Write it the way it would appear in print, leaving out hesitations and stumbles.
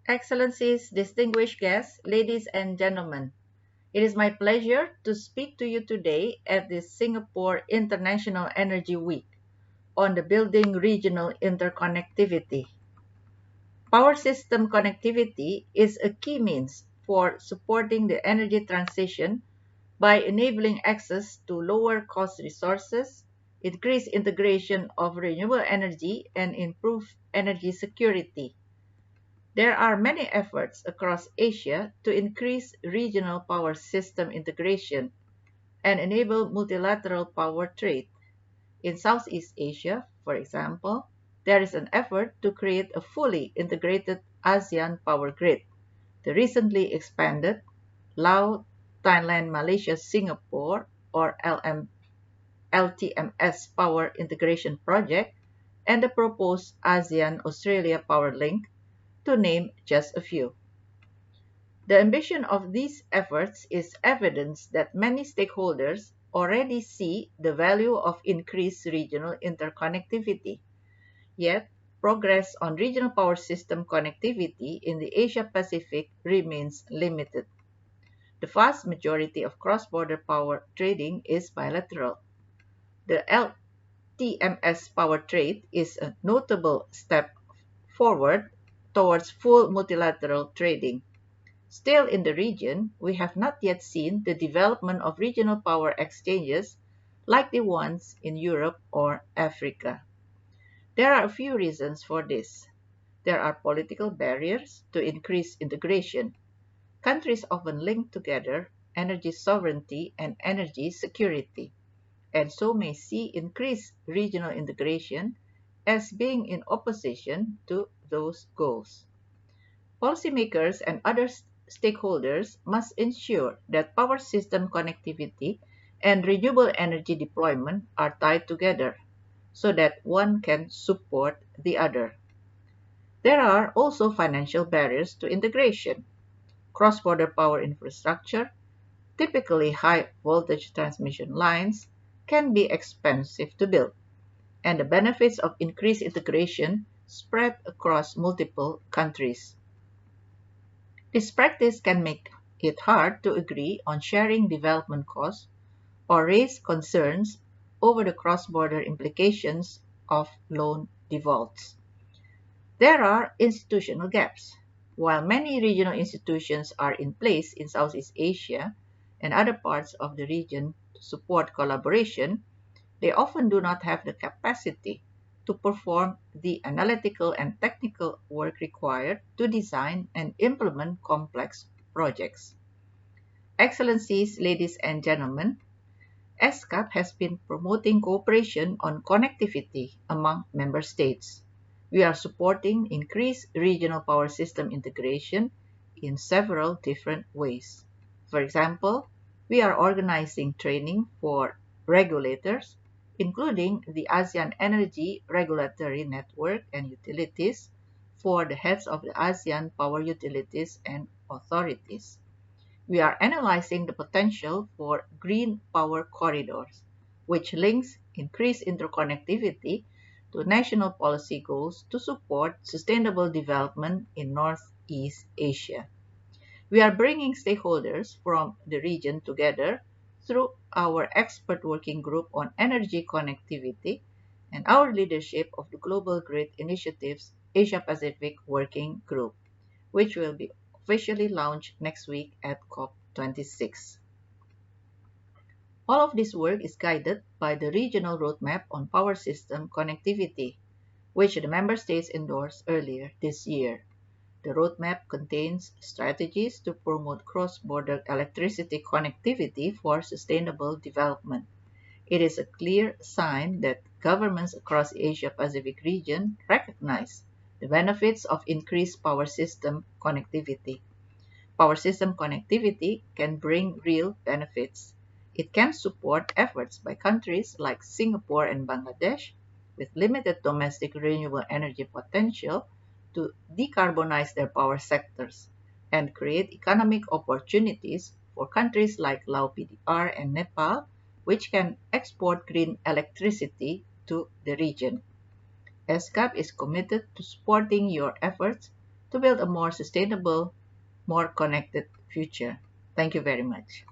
Excellencies, distinguished guests, ladies and gentlemen, it is my pleasure to speak to you today at the Singapore International Energy Week on the building regional interconnectivity. Power system connectivity is a key means for supporting the energy transition by enabling access to lower cost resources, increase integration of renewable energy, and improve energy security. There are many efforts across Asia to increase regional power system integration and enable multilateral power trade. In Southeast Asia, for example, there is an effort to create a fully integrated ASEAN power grid. The recently expanded Laos, Thailand, Malaysia, Singapore or LTMS Power Integration Project and the proposed ASEAN-Australia Power Link, to name just a few. The ambition of these efforts is evidence that many stakeholders already see the value of increased regional interconnectivity. Yet, progress on regional power system connectivity in the Asia-Pacific remains limited. The vast majority of cross-border power trading is bilateral. The LTMS power trade is a notable step forward towards full multilateral trading. Still in the region, we have not yet seen the development of regional power exchanges like the ones in Europe or Africa. There are a few reasons for this. There are political barriers to increase integration. Countries often link together energy sovereignty and energy security, and so may see increased regional integration as being in opposition to those goals. Policymakers and other stakeholders must ensure that power system connectivity and renewable energy deployment are tied together so that one can support the other. There are also financial barriers to integration. Cross-border power infrastructure, typically high voltage transmission lines, can be expensive to build, and the benefits of increased integration spread across multiple countries. This practice can make it hard to agree on sharing development costs or raise concerns over the cross-border implications of loan defaults. There are institutional gaps. While many regional institutions are in place in Southeast Asia and other parts of the region to support collaboration, they often do not have the capacity to perform the analytical and technical work required to design and implement complex projects. Excellencies, ladies and gentlemen, ESCAP has been promoting cooperation on connectivity among member states. We are supporting increased regional power system integration in several different ways. For example, we are organizing training for regulators, including the ASEAN Energy Regulatory Network and utilities, for the heads of the ASEAN power utilities and authorities. We are analyzing the potential for green power corridors, which links increased interconnectivity to national policy goals to support sustainable development in Northeast Asia. We are bringing stakeholders from the region together through our expert working group on energy connectivity and our leadership of the Global Grid Initiative's Asia-Pacific Working Group, which will be officially launched next week at COP26. All of this work is guided by the Regional Roadmap on Power System Connectivity, which the member states endorsed earlier this year. The roadmap contains strategies to promote cross-border electricity connectivity for sustainable development. It is a clear sign that governments across the Asia-Pacific region recognize the benefits of increased power system connectivity. Power system connectivity can bring real benefits. It can support efforts by countries like Singapore and Bangladesh with limited domestic renewable energy potential to decarbonize their power sectors and create economic opportunities for countries like Laos PDR and Nepal, which can export green electricity to the region. ESCAP is committed to supporting your efforts to build a more sustainable, more connected future. Thank you very much.